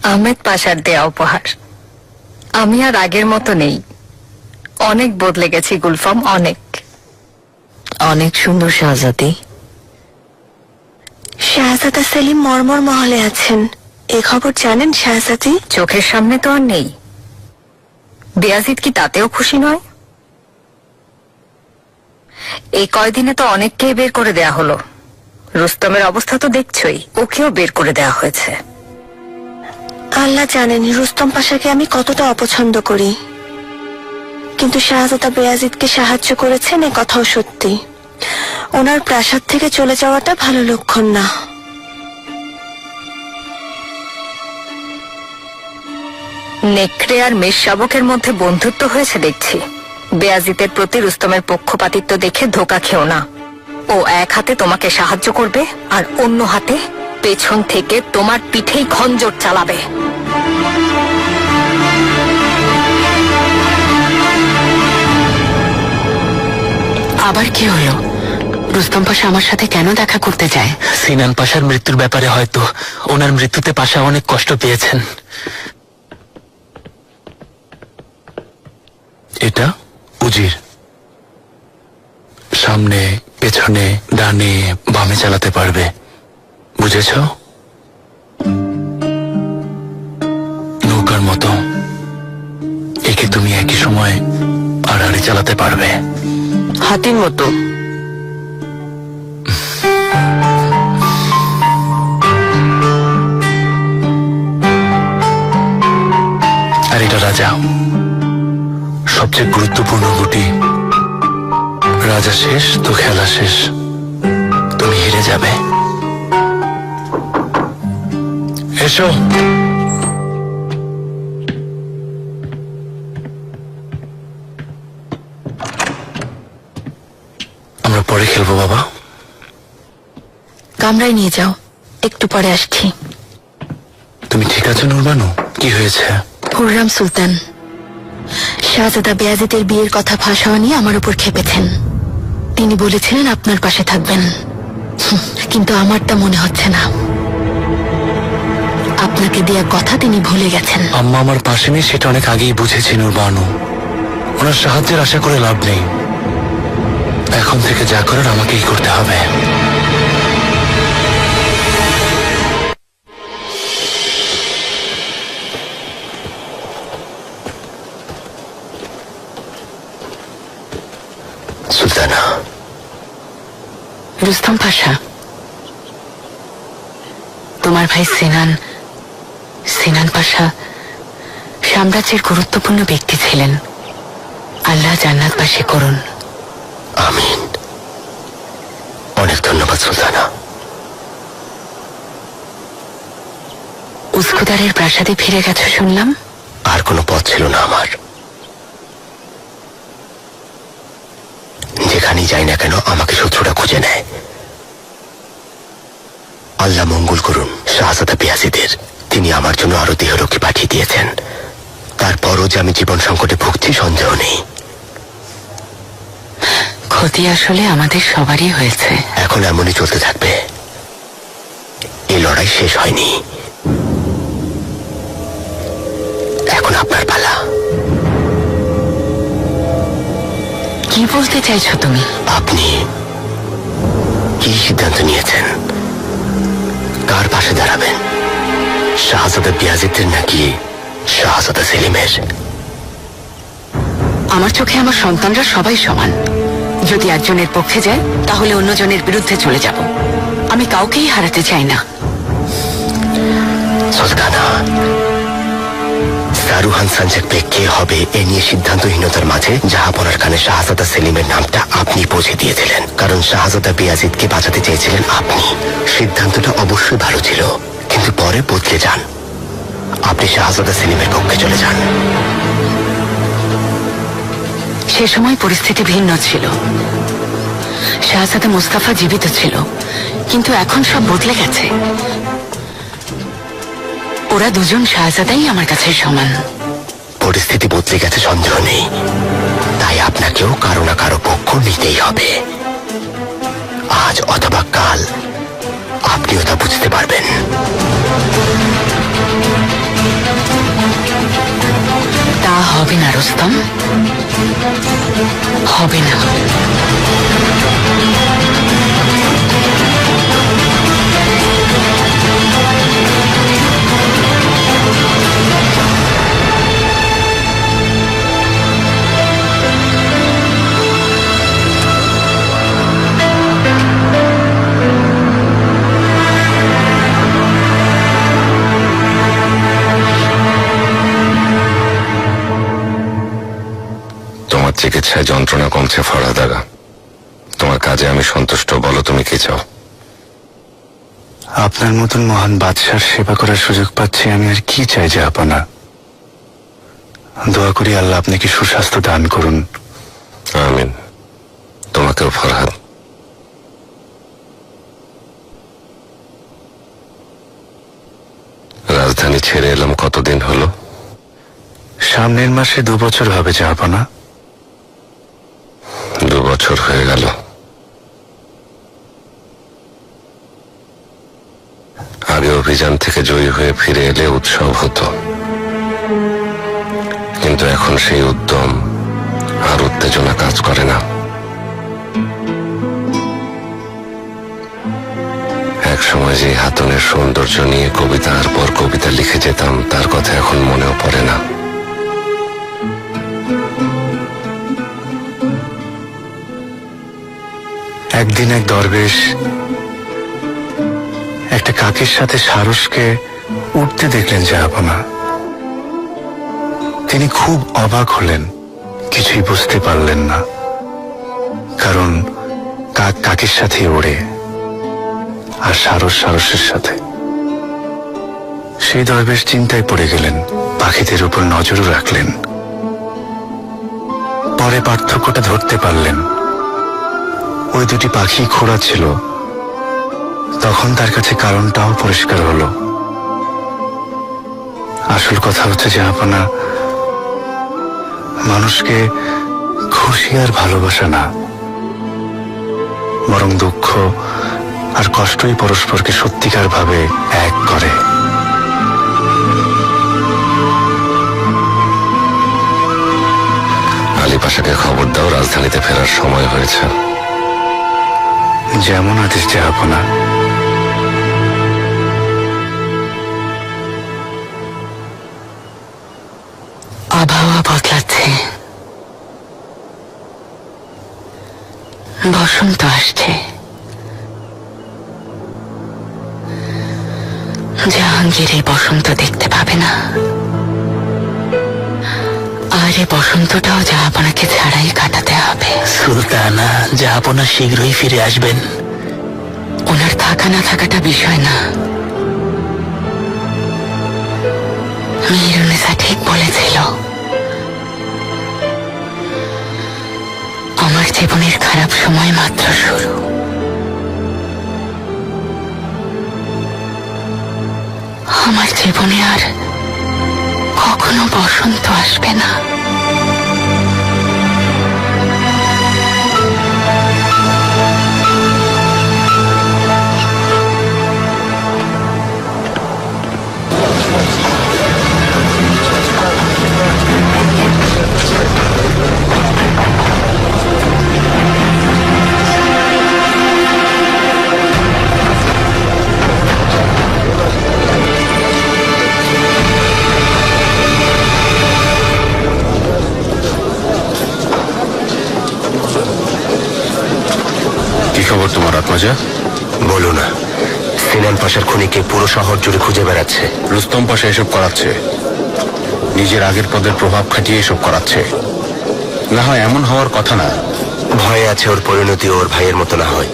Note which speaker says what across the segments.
Speaker 1: আহমেদ পাশার দেয়া উপহার। আমি আর আগের মতো নেই, অনেক বদলে গেছি গুলফাম, অনেক
Speaker 2: অনেক সুন্দর শাহজাদি।
Speaker 3: শাহজাদা সেলিম মর্মর মহলে আছেন, এ খবর জানেন শাহজাদি?
Speaker 1: চোখের সামনে তো আর নেই। বেয়াজিদ কি তাতেও খুশি নয়? এই কয়দিনে তো অনেককেই বের করে দেয়া হলো। রুস্তমের অবস্থা তো দেখছই, ওকেও বের করে দেয়া হয়েছে।
Speaker 3: আল্লাহ জানেন রুস্তম পাশাকে আমি কতটা অপছন্দ করি, কিন্তু শাহজাদা বেয়াজিদকে সাহায্য করেছেন এ কথাও সত্যি। ওনার প্রাসাদ থেকে চলে যাওয়াটা ভালো লক্ষণ না।
Speaker 1: নেকড়ে আর মেষ শাবকের মধ্যে বন্ধুত্ব হয়েছে দেখছি। বেয়াজিদের প্রতি রুস্তমের পক্ষপাতিত্ব দেখে ধোকা খেও না। ও এক হাতে তোমাকে সাহায্য করবে আর অন্য হাতে পেছন থেকে তোমার পিঠেই খঞ্জর চালাবে।
Speaker 2: আবার কি হলো? রুস্তম পাশা আমার সাথে কেন দেখা করতে চায়?
Speaker 4: সিনান পাশার মৃত্যুর ব্যাপারে হয়তো ওনার মৃত্যুতে পাশা অনেক কষ্ট পেয়েছেন। এটা উজির, সামনে পেছনে ডানে বামে চালাতে পারবে, বুঝেছ? নৌকার মতো একে তুমি একই সময় আড়াআড়ি চালাতে পারবে।
Speaker 2: হাতির মতো।
Speaker 4: আর এটা রাজা, সবচেয়ে গুরুত্বপূর্ণ গুটি। রাজা শেষ তো খেলা শেষ, তুমি হেরে যাবে। এসো। আমরা পরে খেলবো বাবা।
Speaker 2: কামরায় নিয়ে যাও, একটু পরে আসছি।
Speaker 4: তুমি ঠিক আছো নুরবানু? কি হয়েছে?
Speaker 2: হুররাম সুলতান শাহজাদা বেয়াজিদের বিয়ের কথা ফাঁস হওয়া নিয়ে আমার উপর খেপেছেন। তিনি বলেছিলেন আপনার পাশে থাকবেন, কিন্তু আমার তা মনে হচ্ছে না। আপনাকে দেয়া কথা তিনি ভুলে গেছেন।
Speaker 4: আম্মা আমার পাশে নেই সেটা অনেক আগেই বুঝেছি নুরবানু। ওনার সাহায্যের আশা করে লাভ নেই। এখন থেকে যা করার আমাকেই করতে হবে। সুলতানা।
Speaker 2: রুস্তম পাশা, তোমার ভাই সিনান পাশা সাম্রাজ্যের গুরুত্বপূর্ণ ব্যক্তি ছিলেন। আল্লাহ জান্নাতবাসী করুন।
Speaker 4: আমিন। অনেক ধন্যবাদ সুলতানা।
Speaker 2: উস্কুদারের প্রাসাদে ফিরে গেছো শুনলাম।
Speaker 4: আর কোনো পথ ছিল না আমার। যেখানেই যাই না কেন আমাকে শত্রুরা খুঁজে নেয়। আল্লাহ মঙ্গল করুন শাহজাদা বেয়াজিদের। তিনি আমার জন্য আরো দেহরক্ষী পাঠিয়ে দিয়েছেন। তারপরও যে আমি জীবন সংকটে ভুগছি সন্দেহ নেই।
Speaker 2: ক্ষতি আসলে আমাদের সবারই হয়েছে।
Speaker 4: এখন এমনই চলতে থাকবে। এই লড়াই শেষ হয়নি। এখন আপনার পালা।
Speaker 2: কি বলতে চাইছো তুমি?
Speaker 4: আপনি কি সিদ্ধান্ত নিয়েছেন? কার পাশে দাঁড়াবেন? শাহজাদা বেয়াজিদের নাকি শাহজাদা সেলিমের?
Speaker 2: আমার চোখে আমার সন্তানরা সবাই সমান। যদি একজনের পক্ষে যায় তাহলে অন্যজনের বিরুদ্ধে চলে যাব। আমি কাউকেই হারাতে চাই না।
Speaker 4: সুলতানা, সারুহান সানজাকবে কে হবে এ নিয়ে সিদ্ধান্তহীনতার মাঝে জাহাপনার কানে শাহজাদা সেলিমের নামটা আপনি পৌঁছে দিয়েছিলেন। কারণ শাহজাদা বেয়াজিদকে বাঁচাতে চেয়েছিলেন আপনি। সিদ্ধান্তটা অবশ্যই ভালো ছিল, কিন্তু পরে বদলে যান। আপনি শাহজাদা সেলিমের পক্ষে চলে যান।
Speaker 2: সে সময় পরিস্থিতি ভিন্ন ছিল। শাহজাদা মুস্তাফা জীবিত ছিল, কিন্তু এখন সব বদলে গেছে। ওরা দুজন শাহজাদাই আমার কাছে সমান।
Speaker 4: পরিস্থিতি বদলে গেছে সন্দেহ নেই, তাই আপনাকেও কারো না কারো পক্ষ নিতেই হবে। আজ অথবা কাল আপনিও তা বুঝতে পারবেন।
Speaker 2: হবে না রুস্তম, হবে না।
Speaker 5: তোমার চিকিৎসায় যন্ত্রণা কমছে ফরহাদ আগা। তোমার কাজে আমি সন্তুষ্ট। বলো তুমি কি চাও?
Speaker 6: আপনার মতন মহান বাদশার সেবা করার সুযোগ পাচ্ছি, আমি আর কি চাই জাহাপনা। দোয়া করি আল্লাহ আপনাকে সুস্বাস্থ্য দান করুন।
Speaker 5: আমিন। তোমাকেও ফরহাদ। রাজধানী ছেড়ে এলাম কতদিন হলো?
Speaker 6: সামনের মাসে 2 বছর হবে জাহাপনা।
Speaker 5: 2 বছর হয়ে গেল। আগে অভিযান থেকে জয়ী হয়ে ফিরে এলে উৎসব হতো, কিন্তু এখন সেই উদ্যম আর উত্তেজনা কাজ করে না। এক সময় যে হাতনের সৌন্দর্য নিয়ে কবিতার পর কবিতা লিখে যেতাম, তার কথা এখন মনেও পড়ে না।
Speaker 6: একদিন এক দরবেশ একটা কাকের সাথে সারসকে উঠতে দেখলেন জাহাপনা। তিনি খুব অবাক হলেন, কিছুই বুঝতে পারলেন না, কারণ কাক কাকের সাথে ওড়ে আর সারস সারসের সাথে। সেই দরবেশ চিন্তায় পড়ে গেলেন, পাখিদের উপর নজরও রাখলেন। পরে পার্থক্যটা ধরতে পারলেন, ওই দুটি পাখি খোঁড়া ছিল। তখন তার কাছে কারণটাও পরিষ্কার হলো। আসল কথা হচ্ছে যে আপনা মানুষকে খুশি আর ভালোবাসা না, বরং দুঃখ আর কষ্টই পরস্পরকে সত্যিকার ভাবে এক করে।
Speaker 5: আলী পাশাকে খবর দাও, রাজধানীতে ফেরার সময় হয়েছে।
Speaker 6: যেমন আদেশ জাহাপনা।
Speaker 2: আবহাওয়া বদলাচ্ছে, বসন্ত আসছে। জাহাঙ্গীর এই বসন্ত দেখতে পাবে না, আর এই বসন্তটাও জাহাপনাকে ছাড়াই কাটাতে হবে।
Speaker 7: সুলতানা, জাহাপনা শীঘ্রই ফিরে আসবেন।
Speaker 2: ওনার থাকা না থাকাটা বিষয় না। মিরুনিসা ঠিক বলেছিল, আমার জীবনের খারাপ সময় মাত্র শুরু। আমার জীবনে আর কখনো বসন্ত আসবে না।
Speaker 5: খবর তোমার আত্মাজা?
Speaker 4: বলো না, সিনান পাশার খুনিকে পুরো শহর জুড়ে খুঁজে বেড়াচ্ছে।
Speaker 5: রুস্তম পাশা এসব করাচ্ছে, নিজের আগের পদের প্রভাব খাটিয়ে এসব করাচ্ছে। না হয় এমন হওয়ার কথা না।
Speaker 4: ভয়ে আছে ওর পরিণতি ওর ভাইয়ের মতো না হয়।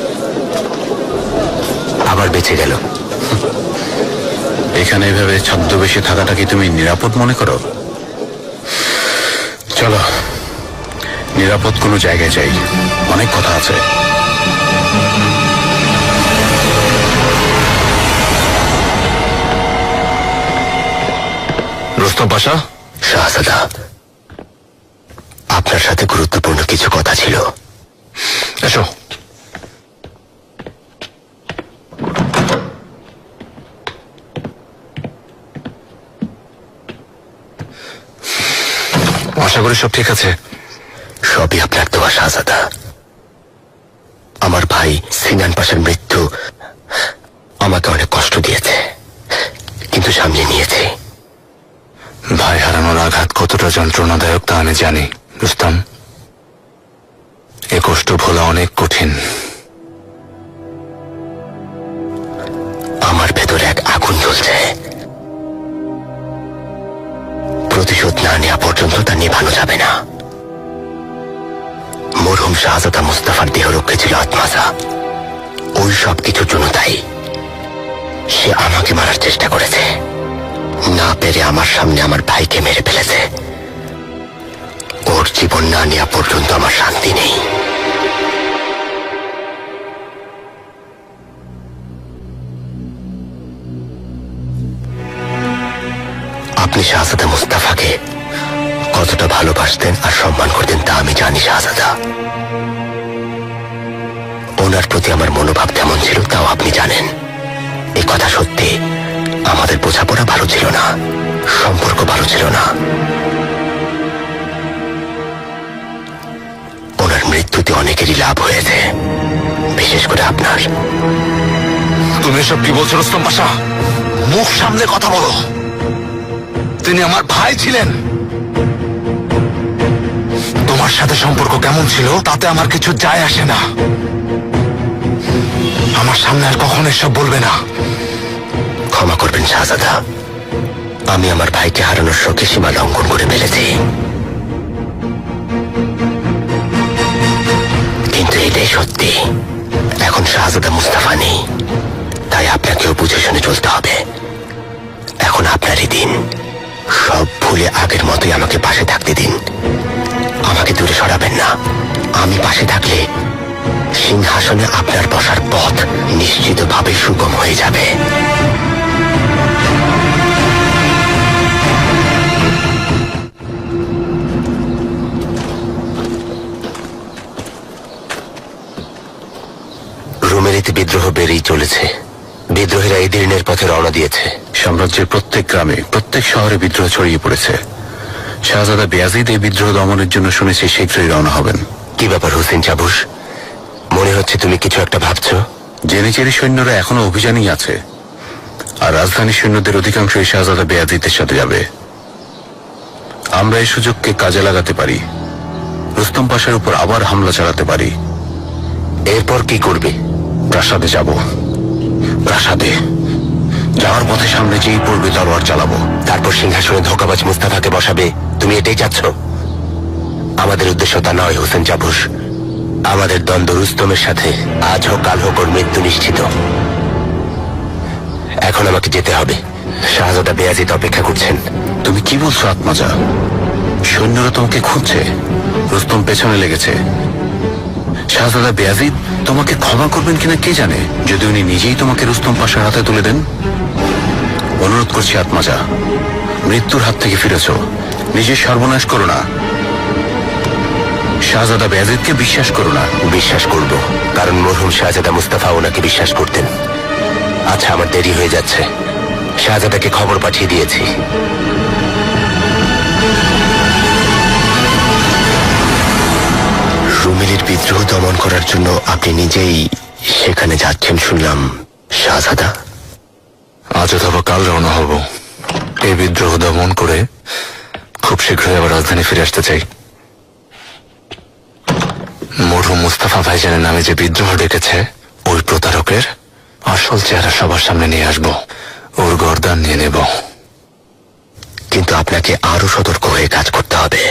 Speaker 4: আবার বেঁচে গেল।
Speaker 5: এখানে এভাবে ছদ্মবেশে থাকাটা কি তুমি নিরাপদ মনে করো? চলো, নিরাপদ কোনো জায়গায় যাই, অনেক কথা আছে। রুস্তম পাশা।
Speaker 4: শাহজাদা, আপনার সাথে গুরুত্বপূর্ণ কিছু কথা ছিল।
Speaker 5: এসো।
Speaker 6: আশা করি সব ঠিক আছে।
Speaker 4: সবই আপনার দোয়া শাহজাদা। আমার ভাই সিনান পাশার মৃত্যু আমাকে অনেক কষ্ট দিয়েছে, কিন্তু সামলে নিয়েছি।
Speaker 6: ভাই হারানোর আঘাত কতটা যন্ত্রণাদায়ক তা আমি জানি রুস্তম। এ কষ্ট ভোলা অনেক কঠিন।
Speaker 4: আমার ভেতরে এক আগুন জ্বলছে, প্রতিশোধ না নেওয়া পর্যন্ত তা নেভানো যাবে না। মরহুম শাহজাদা মুস্তাফার দেহরক্ষী ছিল আত্মাজা, ওই সব কিছুর জন্য তাই সে আমাকে মারার চেষ্টা করেছে, না পেরে আমার সামনে আমার ভাইকে মেরে ফেলেছে। ওর জীবন না নেওয়া পর্যন্ত আমার শান্তি নেই। আপনি শাহজাদা মুস্তাফাকে কতটা ভালোবাসতেন আর সম্মান করতেন তা আমি জানি শাহজাদা। ওনার প্রতি আমার মনোভাব কেমন ছিল তাও আপনি জানেন। এ কথা সত্যি, আমাদের বোঝাপড়া ভালো ছিল না, সম্পর্ক ভালো ছিল না। ওনার মৃত্যুতে অনেকেরই লাভ হয়েছে, বিশেষ করে আপনার।
Speaker 6: তুমি এসব কি বলছো রুস্তম পাশা? মুখ সামনে কথা বলো। তিনি আমার ভাই ছিলেন। তোমার সাথে সম্পর্ক কেমন ছিল তাতে আমার কিছু যায় আসে না। আমার সামনে আর কখনো এসব বলবে না।
Speaker 4: ক্ষমা করবেন শাহজাদা, আমি আমার ভাইকে হারানোর শোকে সীমা লঙ্ঘন করে ফেলেছি। কিন্তু এটাই সত্যি, এখন শাহজাদা মুস্তাফা নেই, তাই আপনাকেও বুঝে শুনে চলতে হবে। এখন আপনারই দিন, সব ভুলে আগের মতোই আমাকে পাশে থাকতে দিন। আমাকে দূরে সরাবেন না। আমি পাশে থাকলে সিংহাসনে আপনার বসার পথ নিশ্চিতভাবে সুগম হয়ে যাবে। রুমেলিতে বিদ্রোহ বেড়েই চলেছে। বিদ্রোহীরা এই দিনের পথে রওনা দিয়েছে।
Speaker 5: সাম্রাজ্যের প্রত্যেক গ্রামে, প্রত্যেক শহরে বিদ্রোহ ছড়িয়ে পড়েছে। শাহজাদা বেয়াজিদ এই বিদ্রোহ দমনের জন্য শুনেছি শীঘ্রই রওনা হবেন।
Speaker 4: কি ব্যাপার হুসেন চাবুস, মনে হচ্ছে তুমি কিছু একটা ভাবছো।
Speaker 5: জেনিচেরি সৈন্যরা এখনো অভিযানেই আছে, আর রাজধানী সৈন্যদের অধিকাংশই শাহজাদা বেয়াজিদের সাথে যাবে। আমরা এই সুযোগকে কাজে লাগাতে পারি, রুস্তম পাশার উপর আবার হামলা চালাতে পারি।
Speaker 4: এরপর কি করবে?
Speaker 5: প্রাসাদে যাব। প্রাসাদে যাওয়ার পথে সামনে যেই পড়বে তলোয়ার চালাবো।
Speaker 4: তারপর সিংহাসনে ধোঁকাবাজ মুস্তাফাকে বসাবে, তুমি এটাই চাচ্ছ? আমাদের উদ্দেশ্য তা নয় হুসেন চাবুস। আমাদের দ্বন্দ্ব রুস্তমের সাথে আজ হোক কাল হোক ওর মৃত্যু নিশ্চিত। এখন আমাকে যেতে হবে, শাহজাদা বেয়াজিদ অপেক্ষা করছেন।
Speaker 5: তুমি কি বলছো আত্মাজা? সৈন্যরা তোমাকে খুঁজছে, রুস্তম পেছনে লেগেছে। শাহজাদা বেয়াজিদ তোমাকে ক্ষমা করবেন কিনা কে জানে, যদি উনি নিজেই তোমাকে রুস্তম পাশার হাতে তুলে দেন। অনুরোধ করছি আত্মাজা, মৃত্যুর হাত থেকে ফিরেছ, নিজের সর্বনাশ করো না। শাহজাদা বেয়াজিদকে বিশ্বাস করো না।
Speaker 4: বিশ্বাস করব, কারণ মরহুম শাহজাদা মুস্তাফা ওনাকে বিশ্বাস করতেন। আচ্ছা, আমার দেরি হয়ে যাচ্ছে, শাহজাদাকে খবর পাঠিয়ে দিয়েছি। রুমেলির বিদ্রোহ দমন করার জন্য আপনি নিজেই সেখানে যাচ্ছেন শুনলাম শাহজাদা।
Speaker 6: আজ অথবা কাল রওনা হব। এই বিদ্রোহ দমন করে খুব শীঘ্রই আবার রাজধানী ফিরে আসতে চাই। মরহুম মুস্তাফা ভাইজানের নামে যে বিদ্রোহ ডেকেছে, ওই প্রতারকের আসল চেহারা সবার সামনে নিয়ে আসব, ওর গর্দান নিয়ে নেব।
Speaker 4: কিন্তু আপনাকে আরো সতর্ক হয়ে কাজ করতে হবে,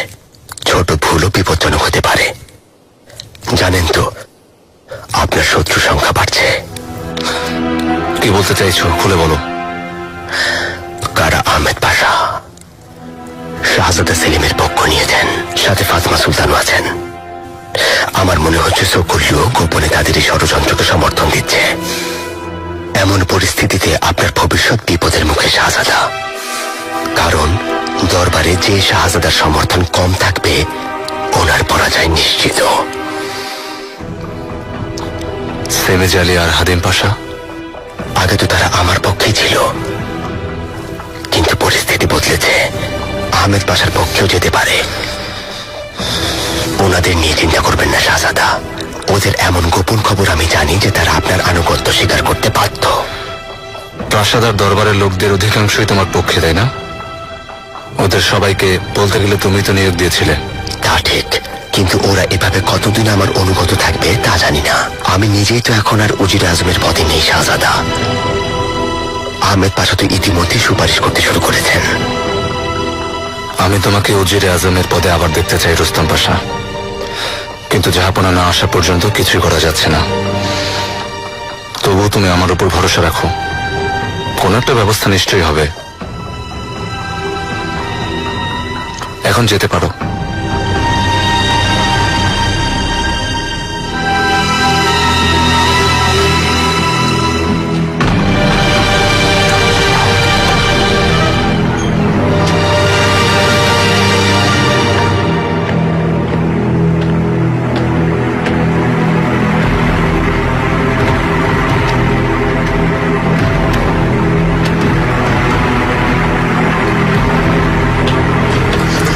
Speaker 4: ছোট ভুলও বিপজ্জনক হতে পারে। জানেন তো আপনার শত্রু সংখ্যা বাড়ছে।
Speaker 6: কি বলতে চাইছো খুলে বলো।
Speaker 4: কারা আহমেদ পাশা শাহজাদা সেলিমের পক্ষ নিয়েছেন, সাথে ফাতেমা সুলতানও আছেন। আমার মনে হচ্ছে সকলিও গোপনে তাদের এই ষড়যন্ত্রকে সমর্থন দিচ্ছে। এমন পরিস্থিতিতে আপনার ভবিষ্যৎ বিপদের মুখে শাহজাদা, কারণ দরবারে যে শাহজাদার সমর্থন কম থাকবে ওনার পরাজয় নিশ্চিত।
Speaker 6: সেমেজ আলী আর হাদিম পাশা?
Speaker 4: আগে তো তারা আমার পক্ষেই ছিল, কিন্তু পরিস্থিতি বদলেছে, আহমেদ পাশার পক্ষেও যেতে পারে। ওনাদের নিয়ে চিন্তা করবেন না শাহজাদা। ওদের এমন গোপন খবর আমি জানি যে তারা আপনার আনুগত্য স্বীকার করতে বাধ্য।
Speaker 6: প্রাসাদ আর দরবারের লোকদের অধিকাংশই তোমার পক্ষে, তাই না? ওদের সবাইকে বলতে গেলে তুমি তো নিয়োগ দিয়েছিলে।
Speaker 4: তা ঠিক, কিন্তু ওরা এভাবে কতদিন আমার অনুগত থাকবে তা জানি না। আমি নিজেই তো এখন আর উজির আজমের পদে নেই শাহজাদা। আহমেদ পাশা তো ইতিমধ্যে সুপারিশ করতে শুরু করেছেন।
Speaker 6: আমি তোমাকে উজিরে আজমের পদে আবার দেখতে চাই রুস্তম পাশা, কিন্তু জাহাপনা না আসা পর্যন্ত কিছুই করা যাচ্ছে না। তবুও তুমি আমার উপর ভরসা রাখো, কোন একটা ব্যবস্থা নিশ্চয়ই হবে। এখন যেতে পারো।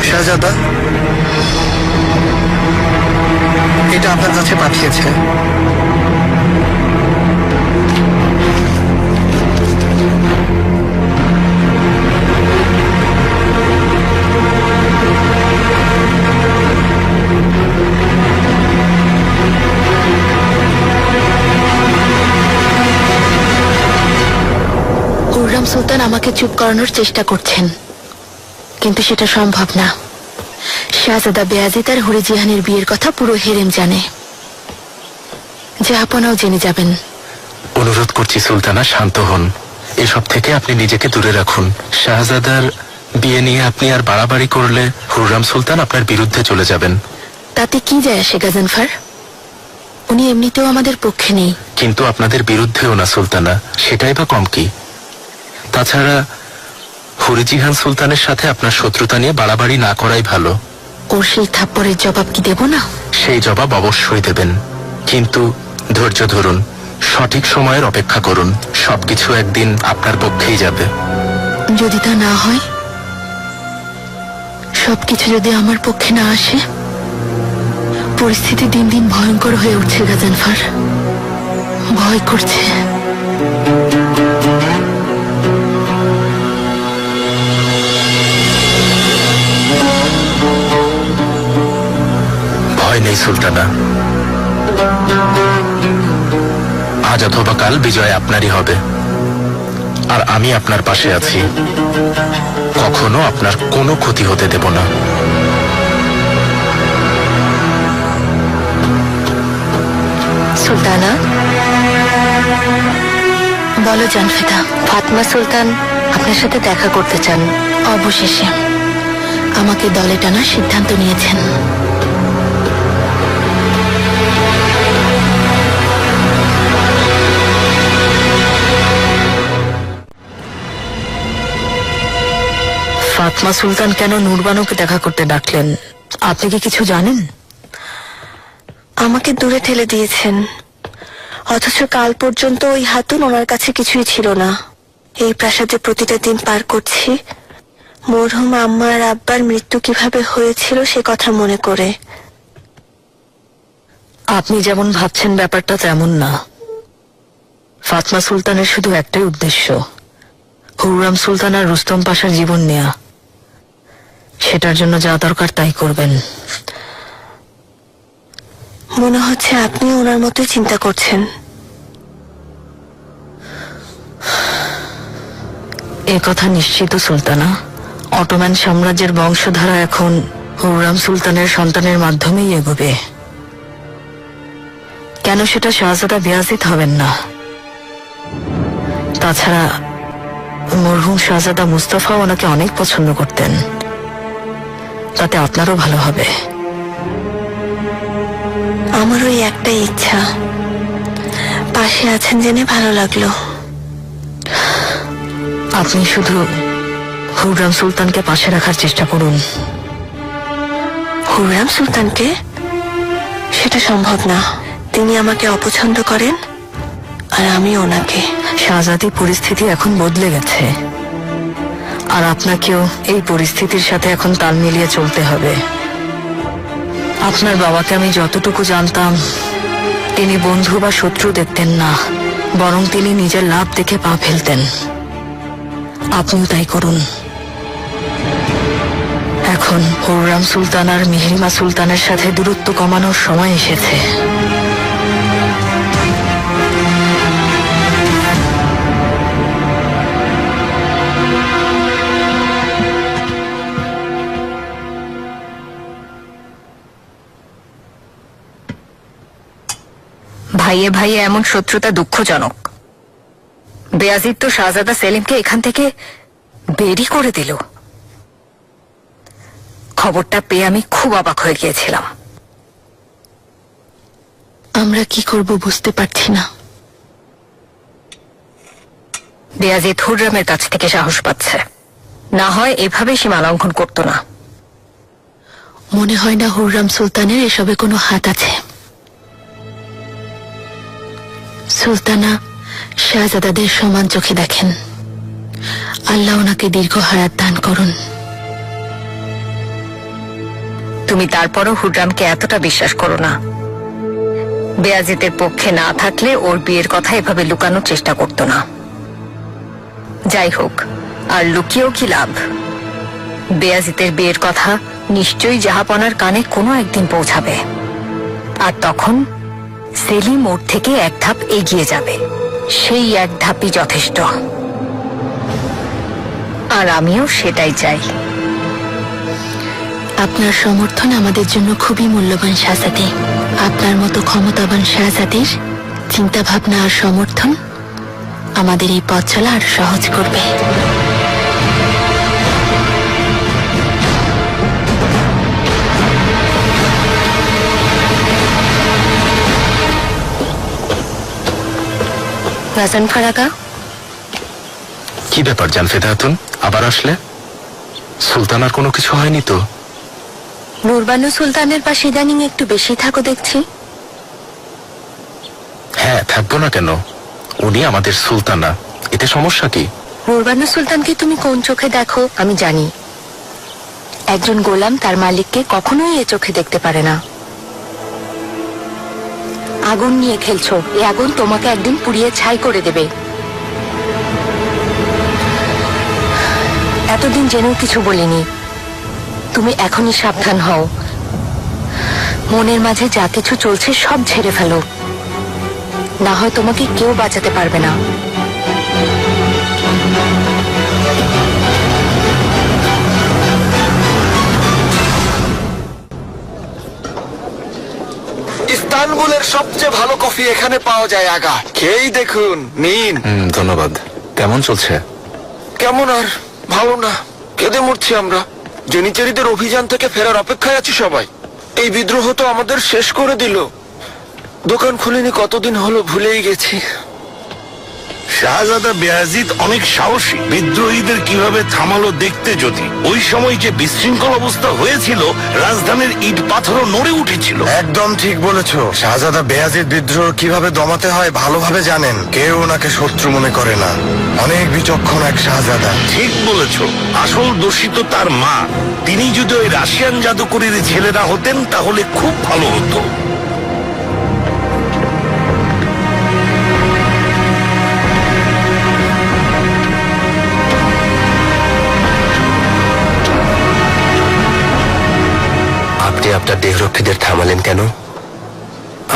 Speaker 8: শাহজাদা, এটা আপনার কাছে পাঠিয়েছে।
Speaker 2: হুররাম সুলতান আমাকে চুপ করানোর চেষ্টা করছেন, কিন্তু সেটা সম্ভব না। শাহজাদা বেয়াজিদ আর হরি জিহানের বিয়ের কথা পুরো হেরেম জানে, জাহাপনাও জেনে যাবেন।
Speaker 6: অনুরোধ করছি সুলতানা, শান্ত হন। এসব থেকে আপনি নিজেকে দূরে রাখুন। শাহজাদার বিয়ে নিয়ে আপনি আর বাড়াবাড়ি করলে হুররাম সুলতান আপনার বিরুদ্ধে চলে যাবেন।
Speaker 2: তাতে কি যায় আসে গাজনফার? উনি এমনিতেও আমাদের পক্ষে নেই।
Speaker 6: কিন্তু আপনাদের বিরুদ্ধেও না সুলতানা, সেটাই বা কম কি? তাছাড়া হরিজিহান সুলতানের সাথে আপনার শত্রুতা নিয়ে বাড়াবাড়ি না করাই ভালো।
Speaker 2: ওর সেই থাপ্পড়ের জবাব কি দেব না?
Speaker 6: সেই জবাব অবশ্যই দেবেন, কিন্তু ধৈর্য ধরুন, সঠিক সময়ের অপেক্ষা করুন। সবকিছু একদিন আপনার পক্ষেই যাবে।
Speaker 2: যদি তা না হয়, সবকিছু যদি আমার পক্ষে না আসে, পরিস্থিতি দিন দিন ভয়ঙ্কর হয়ে উঠছে গাজনফার। ভয় করছে।
Speaker 6: ভয় নেই সুলতানা, আজ অথবা কাল বিজয় আপনারই হবে, আর আমি আপনার পাশে আছি। কখনো আপনার কোনো ক্ষতি হতে দেব না।
Speaker 3: সুলতানা,
Speaker 2: বলো জানফেদা।
Speaker 3: ফাতমা সুলতান আপনার সাথে দেখা করতে চান।
Speaker 2: অবশেষে আমাকে দলে টানার সিদ্ধান্ত নিয়েছেন।
Speaker 1: ফাতমা সুলতান কেন নূরবানুকে দেখা করতে ডাকলেন? আপনি কি কিছু জানেন?
Speaker 3: আমাকে দূরে ঠেলে দিয়েছেন, অথচ কাল পর্যন্ত ওই হাতুন ওনার কাছে কিছুই ছিল না। এই প্রাসাদে প্রতিটা দিন পার করছি মরহুম আম্মা আর আব্বার মৃত্যু কিভাবে হয়েছিল সে কথা মনে করে।
Speaker 1: আপনি যেমন ভাবছেন ব্যাপারটা তেমন না। ফাতমা সুলতানের শুধু একটাই উদ্দেশ্য, হুররাম সুলতান আর রুস্তম পাশার জীবন নেয়া। সেটার জন্য যা দরকার তাই করবেন।
Speaker 3: মনে হচ্ছে আপনি ওনার মতোই চিন্তা করছেন।
Speaker 1: এ কথা নিশ্চিত সুলতানা, অটোম্যান সাম্রাজ্যের বংশধারা এখন হুররাম সুলতানের সন্তানের মাধ্যমেই এগোবে। কেন সেটা শাহজাদা বেয়াজিদ হবেন না? তাছাড়া মরহুম শাহজাদা মুস্তফা ওনাকে অনেক পছন্দ করতেন, তাতে আপনারও ভালো হবে।
Speaker 3: আমার ওই একটাই ইচ্ছা, পাশে আছেন জেনে ভালো লাগলো।
Speaker 1: আপনি শুধু হুররাম সুলতানকে পাশে রাখার চেষ্টা করুন।
Speaker 3: হুররাম সুলতানকে? সেটা সম্ভব না। তিনি আমাকে অপছন্দ করেন আর আমি ওনাকে।
Speaker 1: শাহজাদি পরিস্থিতি এখন বদলে গেছে, আর আপনাকেও এই পরিস্থিতির সাথে এখন তাল মিলিয়ে চলতে হবে। আপনার বাবাকে আমি যতটুকু জানতাম, তিনি বন্ধু বা শত্রু দেখতেন না, বরং তিনি নিজের লাভ দেখে পা ফেলতেন। আপনিও তাই করুন। এখন হুররাম সুলতান আর মিহরিমা সুলতানের সাথে দূরত্ব কমানোর সময় এসেছে। ভাইয়ে ভাইয়ে এমন শত্রুতা দুঃখজনক। বেয়াজিদ তো শাহজাদা সেলিমকে এখান থেকে বেরই করে দিল। খবরটা পেয়ে আমি খুব অবাক হয়ে গিয়েছিলাম।
Speaker 2: আমরা কি করব বুঝতে পারছি না।
Speaker 1: বেয়াজিদ হুররামের কাছ থেকে সাহস পাচ্ছে, না হয় এভাবে সীমা লঙ্ঘন করতো না।
Speaker 2: মনে হয় না হুররাম সুলতানের এসবে কোনো হাত আছে। সুলতানা শাহজাদাদের সমান চোখে দেখেন। আল্লাহ ওনাকে দীর্ঘ হায়াত দান করুন।
Speaker 1: তুমি তারপরও হুররামকে এতটা বিশ্বাস করো না। বেয়াজিদের পক্ষে না থাকলে ওর বিয়ের কথা এভাবে লুকানোর চেষ্টা করতো না। যাই হোক, আর লুকিয়েও কি লাভ? বেয়াজিদের বিয়ের কথা নিশ্চয়ই জাহাপনার কানে কোনো একদিন পৌঁছাবে, আর তখন সেলিম ওর থেকে এক ধাপ এগিয়ে যাবে। সেই এক ধাপই যথেষ্ট, আর আমিও সেটাই চাই।
Speaker 2: আপনার সমর্থন আমাদের জন্য খুবই মূল্যবান শাহজাদি। আপনার মতো ক্ষমতাবান শাহজাদির চিন্তা ভাবনা আর সমর্থন আমাদের এই পথ চলা আরো সহজ করবে।
Speaker 1: রাজন ফারাকা,
Speaker 6: কি ব্যাপার জানফেদা খাতুন, আবার আসলে? সুলতানার কোনো কিছু হয়নি তো?
Speaker 3: নুরবানু সুলতানের পাশে ইদানিং একটু বেশি থাকো দেখছি।
Speaker 6: হ্যাঁ, থাকবো না কেন? উনি আমাদের সুলতানা, এতে সমস্যা কি?
Speaker 3: নুরবানু সুলতানকে তুমি কোন চোখে দেখো আমি জানি। একজন গোলাম তার মালিককে কখনোই এ চোখে দেখতে পারে না। আগুন নিয়ে খেলছো, এই আগুন তোমাকে একদিন পুড়িয়ে ছাই করে দেবে। এতদিন জেনেও কিছু বলিনি। তুমি এখনই সাবধান হও। মনের মাঝে যা কিছু চলছে সব ঝেড়ে ফেলো, না হয় তোমাকে কেউ বাঁচাতে পারবে না।
Speaker 9: ইস্তানবুলের সবচেয়ে ভালো কফি এখানে পাওয়া যায় আগা, খেয়েই দেখুন, নিন।
Speaker 6: ধন্যবাদ। কেমন চলছে?
Speaker 9: কেমন আর ভালো না, কেঁদে মরছি আমরা। জেনিচারীদের অভিযান থেকে ফেরার অপেক্ষায় আছি সবাই। এই বিদ্রোহ তো আমাদের শেষ করে দিল। দোকান খুলিনি কতদিন হলো, ভুলেই গেছি।
Speaker 10: শাহজাদা বেয়াজিদ অনেক সাহসী। বিদ্রোহীদের কিভাবে থামালো দেখতে যদি। ওই সময় যে বিশৃঙ্খল অবস্থা হয়েছিল, রাজধানীর ইট পাথরও নড়ে উঠেছিল।
Speaker 9: একদম ঠিক বলেছো। শাহজাদা বেয়াজিদ বিদ্রোহ কিভাবে দমাতে হয় ভালোভাবে জানেন। কেউ ওনাকে শত্রু মনে করে না। অনেক বিচক্ষণ এক শাহজাদা।
Speaker 10: ঠিক বলেছো। আসল দোষী তো তার মা। তিনি যদি ওই রাশিয়ান জাদুকরীর ছেলেরা হতেন তাহলে খুব ভালো হতো।
Speaker 4: আপনি আপনার দেহরক্ষীদের থামালেন কেন?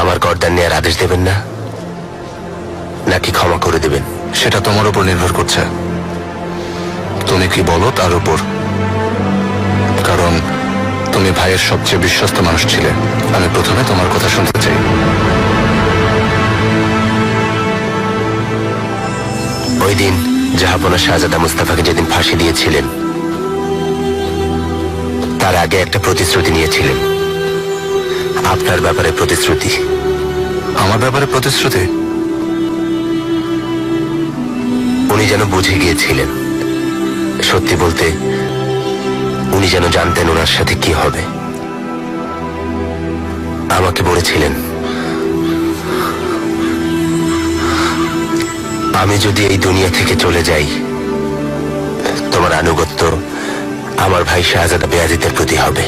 Speaker 4: আমার গর্দান নেওয়ার আদেশ দেবেন না, নাকি ক্ষমা করে দেবেন?
Speaker 6: সেটা তোমার উপর নির্ভর করছে। তুমি কি বলো তার উপর। কারণ তুমি ভাইয়ের সবচেয়ে বিশ্বস্ত মানুষ ছিলে। আমি প্রথমে তোমার কথা শুনতে চাই।
Speaker 4: ওই দিন জাহাপনা শাহজাদা মুস্তাফাকে যেদিন ফাঁসি দিয়েছিলেন, তার আগে একটা প্রতিশ্রুতি নিয়েছিলেন। আপনার ব্যাপারে প্রতিশ্রুতি।
Speaker 6: আমার ব্যাপারে প্রতিশ্রুতি?
Speaker 4: উনি যেন বুঝে গিয়েছিলেন। সত্যি বলতে উনি যেন জানতেন ওনার সাথে কি হবে। আমাকে বলেছিলেন, আমি যদি এই দুনিয়া থেকে চলে যাই, তোমার আনুগত্য আমার ভাই শাহজাদা বেয়াজিদের প্রতি হবে।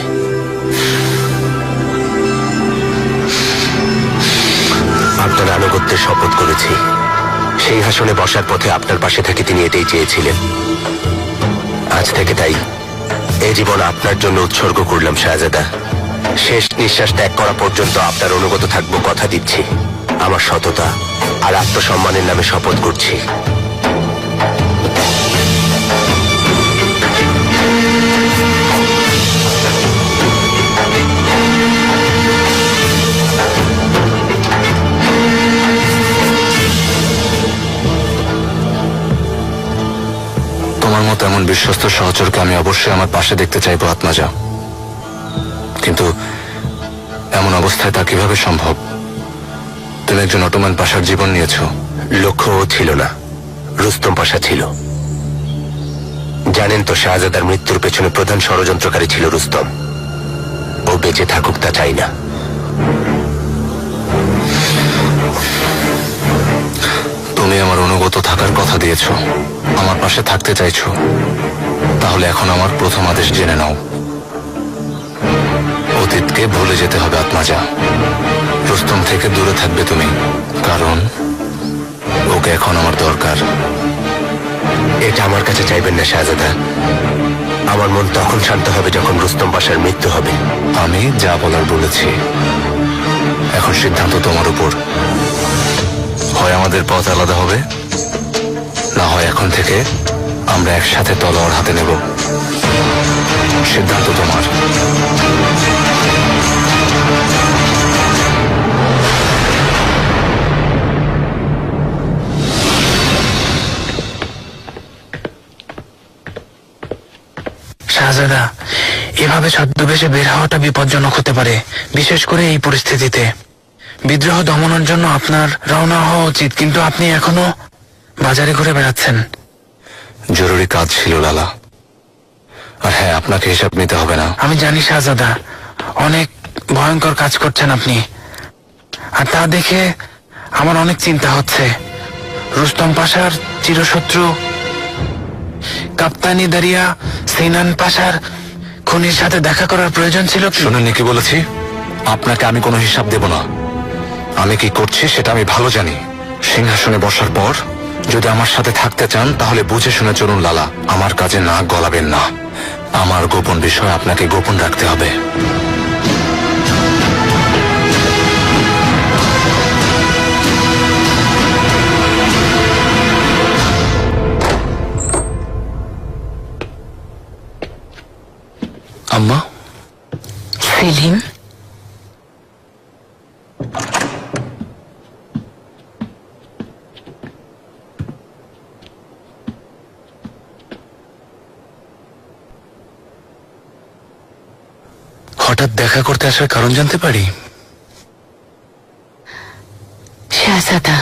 Speaker 4: আপনার আনুগত্যের শপথ করেছি। সিংহাসনে বসার পথে আপনার পাশে থেকে তিনি এটাই চেয়েছিলেন। আজ থেকে তাই এ জীবন আপনার জন্য উৎসর্গ করলাম শাহজাদা। শেষ নিঃশ্বাস ত্যাগ করা পর্যন্ত আপনার অনুগত থাকবো, কথা দিচ্ছি। আমার সততা আর আত্মসম্মানের নামে শপথ করছি।
Speaker 6: তোমার মতো এমন বিশ্বস্ত সহচরকে আমি অবশ্যই আমার পাশে দেখতে চাইবো আত্মাজা, কিন্তু এমন অবস্থায় তা কিভাবে সম্ভব? তুমি একজন অটোমান পাশার জীবন নিয়েছ।
Speaker 4: লক্ষ্যও ছিল না, রুস্তম পাশা ছিল। জানেন তো শাহজাদার মৃত্যুর পেছনে প্রধান ষড়যন্ত্রকারী ছিল রুস্তম। ও বেঁচে থাকুক তা চাই না।
Speaker 6: তুমি আমার অনুগত থাকার কথা দিয়েছ, আমার পাশে থাকতে চাইছো, তাহলে এখন আমার প্রথম আদেশ জেনে নাও। অতীতকে ভুলে যেতে হবে আত্মাজা। রুস্তম থেকে দূরে থাকবে তুমি, কারণ ওকে এখন আমার দরকার।
Speaker 4: এটা আমার কাছে চাইবেন না শাহজাদা। আমার মন তখন শান্ত হবে যখন রুস্তম পাশার মৃত্যু হবে।
Speaker 6: আমি যা বলার বলেছি, এখন সিদ্ধান্ত তোমার উপর। হয় আমাদের পথ আলাদা হবে, না হয় এখন থেকে আমরা একসাথে তলোয়ার হাতে নেব। সিদ্ধান্ত তোমার।
Speaker 7: শাহজাদা, এভাবে ছদ্মবেশে বের হওয়াটা বিপজ্জনক হতে পারে, বিশেষ করে এই পরিস্থিতিতে। বিদ্রোহ দমনের জন্য আপনার রওনা হওয়া উচিত, কিন্তু আপনি এখনো বাজারে ঘুরে বেড়াচ্ছেন।
Speaker 6: জরুরি কাজ ছিল লালা। আর হ্যাঁ, আপনাকে হিসাব নিতে হবে না।
Speaker 7: আমি জানি শাহজাদা, অনেক ভয়ঙ্কর কাজ করছেন আপনি, আর তা দেখে আমার অনেক চিন্তা হচ্ছে। রুস্তম পাশার চিরশত্রু কাপ্তানি দারিয়া সিনান পাশার খুনির সাথে দেখা করার প্রয়োজন ছিল কি?
Speaker 6: শুনুন কি বলেছি, আপনাকে আমি কোনো হিসাব দেব না। আমি কি করছি সেটা আমি ভালো জানি। সিংহাসনে বসার পর যদি আমার সাথে থাকতে চান তাহলে বুঝে শুনে চলুন লালা। আমার কাজে নাক গলাবেন না। আমার গোপন বিষয় আপনাকে গোপন রাখতে হবে। আম্মা।
Speaker 2: সেলিম,
Speaker 7: হঠাৎ দেখা করতে আসার কারণ জানতে পারি?
Speaker 2: শাহজাদা,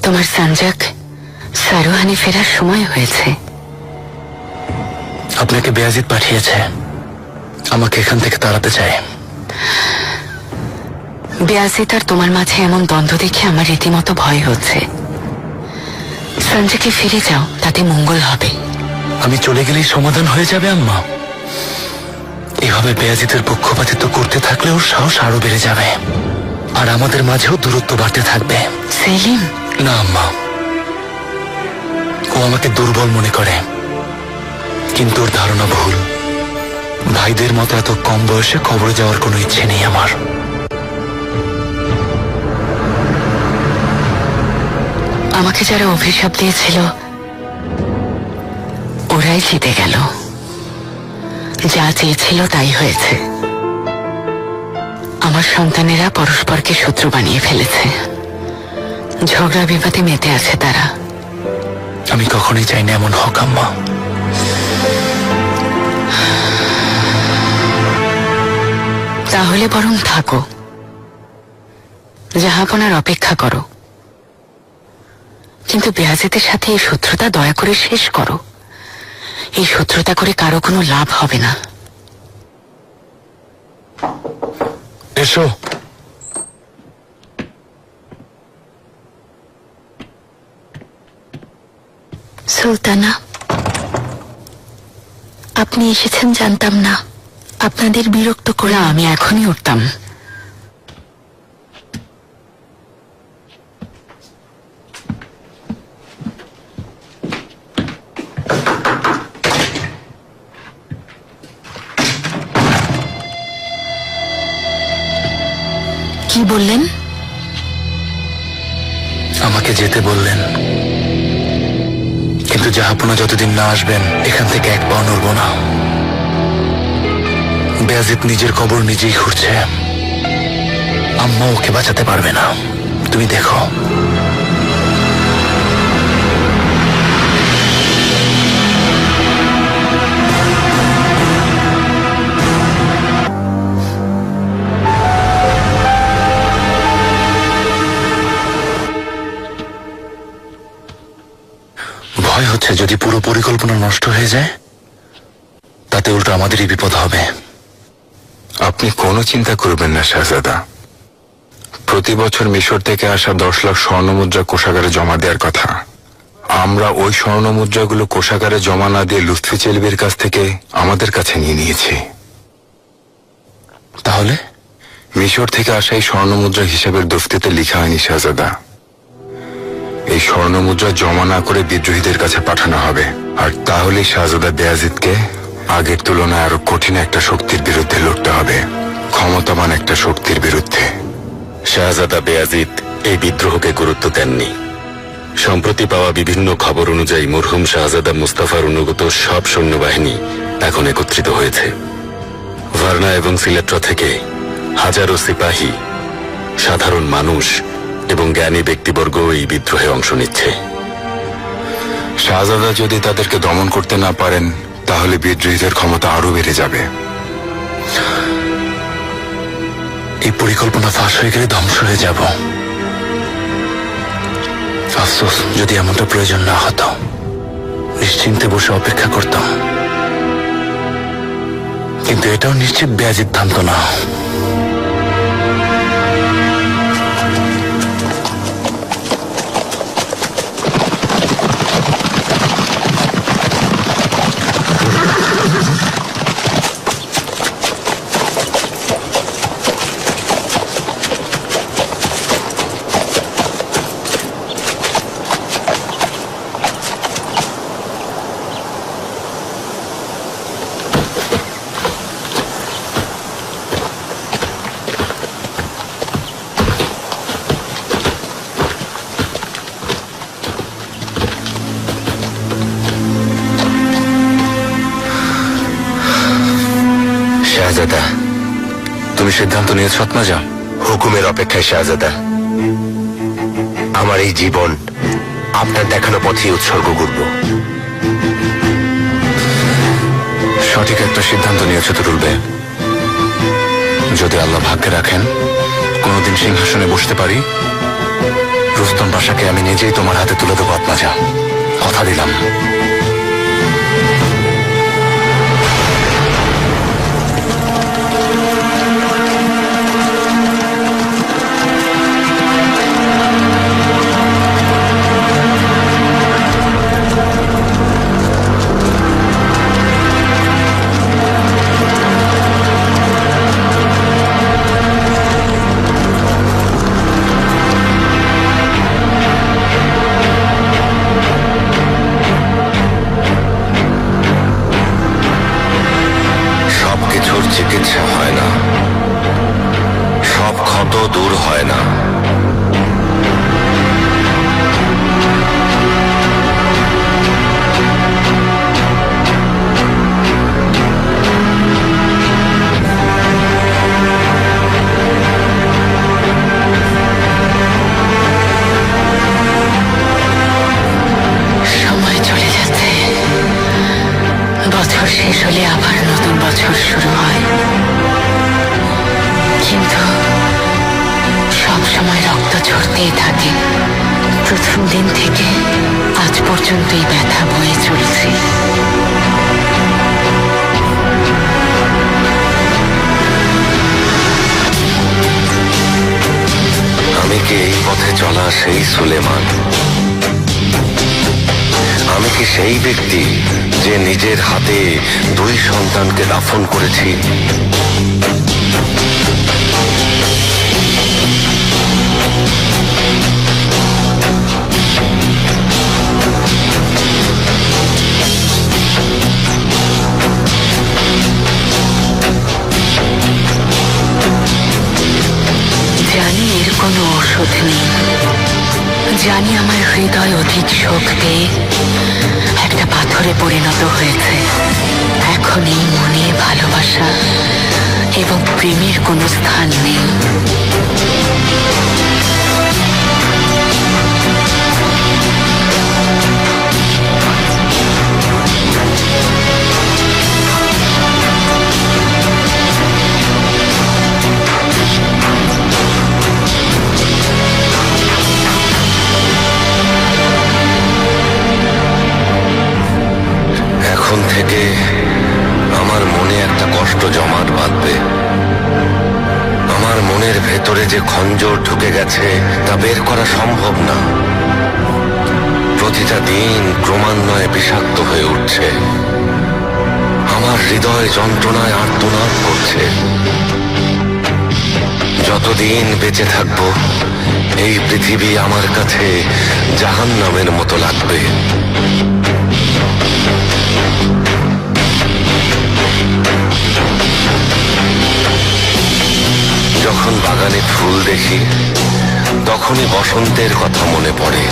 Speaker 2: তোমার সানজাক সারোহানি ফেরার সময় হয়েছে।
Speaker 7: আপনাকে বেয়াজিদ পাঠিয়েছে, আমাকে এখান থেকে তাড়াতে চায়।
Speaker 2: বেয়াজিদ আর তোমার মাঝে এমন দ্বন্দ্ব দেখে আমার রীতিমতো ভয় হচ্ছে। সঞ্জয়কে ফিরে যাও, তাতে মঙ্গল হবে।
Speaker 7: আমি চলে গেলেই সমাধান হয়ে যাবে আম্মা। এভাবে বেয়াজিদের পক্ষপাতিত্ব করতে থাকলে ওর সাহস আরো বেড়ে যাবে, আর আমাদের মাঝেও দূরত্ব বাড়তে থাকবে।
Speaker 2: সেলিম,
Speaker 7: না আম্মা, ও আমাকে দুর্বল মনে করে, কিন্তু ওর ধারণা ভুল। ভাইদের মতো এত কম বয়সে কবরে যাওয়ার কোনো ইচ্ছে নেই আমার।
Speaker 2: আমাকে যারা অভিশাপ দিয়েছিল ওরাই জিতে গেল। যা চেয়েছিল তাই হয়েছে। আমার সন্তানেরা পরস্পরকে শত্রু বানিয়ে ফেলেছে। ঝগড়া বিবাদে মেতে আছে তারা।
Speaker 7: আমি কখনোই চাই না এমন হোক আম্মা।
Speaker 2: তাহলে বরং থাকো, জাহাপনার অপেক্ষা করো, কিন্তু বেয়াজিদের সাথে এই শত্রুতা দয়া করে শেষ করো। এই শত্রুতা করে কারো কোনো লাভ হবে না।
Speaker 6: এসো।
Speaker 2: সুলতানা, আপনি এসেছেন জানতাম না। আপনাদের বিরক্ত করে আমি এখনই উঠতাম। বললেন?
Speaker 7: আমাকে যেতে বললেন, কিন্তু জাহাপনা যতদিন না আসবেন এখান থেকে এক পাও নড়ব না। বেয়াজিদ নিজের কবর নিজেই খুঁড়ছে, আম্মা ওকে বাঁচাতে পারবে না। তুমি দেখো। ভয় হচ্ছে যদি পুরো পরিকল্পনা নষ্ট হয়ে যায়, তাতে উল্টো আমাদেরই বিপদ হবে।
Speaker 6: আপনি কোনো চিন্তা করবেন না শাহজাদা। প্রতি বছর মিশর থেকে আসা 10 লাখ স্বর্ণমুদ্রা কোষাগারে জমা দেওয়ার কথা। আমরা ওই স্বর্ণমুদ্রাগুলো কোষাগারে জমা না দিয়ে লুৎফি চেলবির কাছ থেকে আমাদের কাছে নিয়ে নিয়েছি।
Speaker 7: তাহলে
Speaker 6: মিশর থেকে আসা এই স্বর্ণমুদ্রা হিসাবের দফতিতে লেখা হয়নি শাহজাদা। এই স্বর্ণমুদ্রা জমা না করে বিদ্রোহীদের কাছে পাঠানো হবে, আর তাহলেই শাহজাদা বেয়াজিদকে আগের তুলনায় আরো কঠিন একটা শক্তির বিরুদ্ধে লড়তে হবে, ক্ষমতাবান একটা শক্তির বিরুদ্ধে।
Speaker 11: শাহজাদা বেয়াজিদ এই বিদ্রোহকে গুরুত্ব দেননি। সম্প্রতি পাওয়া বিভিন্ন খবর অনুযায়ী মরহুম শাহজাদা মুস্তাফার অনুগত সব সৈন্যবাহিনী এখন একত্রিত হয়েছে। ভার্না এবং সিলেট্রা থেকে হাজারো সিপাহী, সাধারণ মানুষ এবং জ্ঞানী ব্যক্তিবর্গ এই বিদ্রোহে অংশ নিচ্ছে।
Speaker 6: শাহজাদা যদি তাদেরকে দমন করতে না পারেন, তাহলে বিদ্রোহীদের ক্ষমতা আরো বেড়ে যাবে।
Speaker 7: এই পরিকল্পনা ফাঁস হয়ে গেলে ধ্বংস হয়ে যাব। আফসোস, যদি এমনটা প্রয়োজন না হতো, নিশ্চিন্তে বসে অপেক্ষা করতাম। কিন্তু এটাও নিশ্চিত বেয়াজিদ থামতো না।
Speaker 6: শাহজাদা,
Speaker 5: তুমি সিদ্ধান্ত নিয়েছ আত্মাজা?
Speaker 4: হুকুমের অপেক্ষায় শাহজাদা। আমার এই জীবন আপনার দেখানো পথে উৎসর্গ করব।
Speaker 5: সঠিক একটা সিদ্ধান্ত নিয়েছ তুরুল বে। যদি আল্লাহ ভাগ্যে রাখেন কোনোদিন সিংহাসনে বসতে পারি, রুস্তম পাশাকে আমি নিজেই তোমার হাতে তুলে দেবো আত্মাজা, কথা দিলাম।
Speaker 11: চিকিৎসা হয় না, সব ক্ষত দূর হয় না।
Speaker 2: সময় চলে যাচ্ছে, বছর শেষ হলে আবার নতুন বছর শুরু হয়, কিন্তু সব সময় রক্ত ঝরতেই থাকে। প্রথম দিন থেকে আজ পর্যন্ত এই ব্যথা বয়ে চলছে।
Speaker 11: আমি কি এই পথে চলা সেই সুলেমান? আমি কি সেই ব্যক্তি যে নিজের হাতে 2 সন্তানকে দাফন করেছি?
Speaker 2: জানি জানি আমার হৃদয় অধিক শোক পেয়ে একটা পাথরে পরিণত হয়েছে। এখন এই মনে ভালোবাসা এবং প্রেমের কোনো স্থান নেই।
Speaker 10: এখন থেকে আমার মনে একটা কষ্ট জমাট বাঁধবে। আমার মনের ভেতরে যে খঞ্জর ঢুকে গেছে তা বের করা সম্ভব না। প্রতিটা দিন ক্রমান্বয়ে বিষাক্ত হয়ে উঠছে। আমার হৃদয় যন্ত্রণায় আর্তনাদ করছে। যতদিন বেঁচে থাকব এই পৃথিবী আমার কাছে জাহান্নামের মতো লাগবে। যখন বাগানে ফুল দেখি তখনই বসন্তের কথা মনে পড়ে।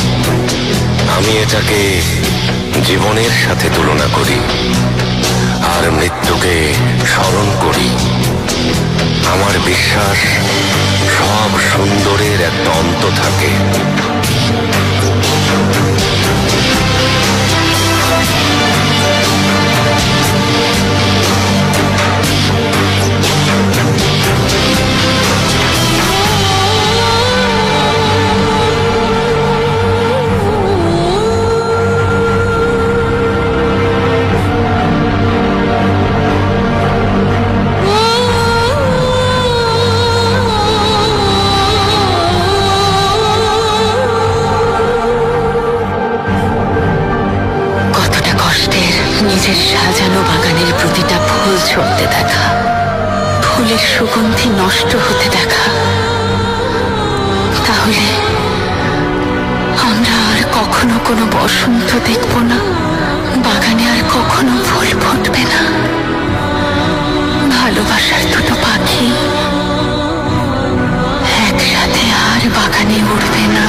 Speaker 10: আমি এটাকে জীবনের সাথে তুলনা করি আর মৃত্যুকে স্মরণ করি। আমার বিশ্বাস সব সুন্দরের একটা অন্ত থাকে।
Speaker 2: নিজের সাজানো বাগানের প্রতিটা ফুল ঝরতে দেখা, ফুলের সুগন্ধি নষ্ট হতে দেখা। তাহলে আমরা আর কখনো কোনো বসন্ত দেখব না, বাগানে আর কখনো ফুল ফুটবে না। ভালোবাসার দুটো পাখি একসাথে আর বাগানে উঠবে না।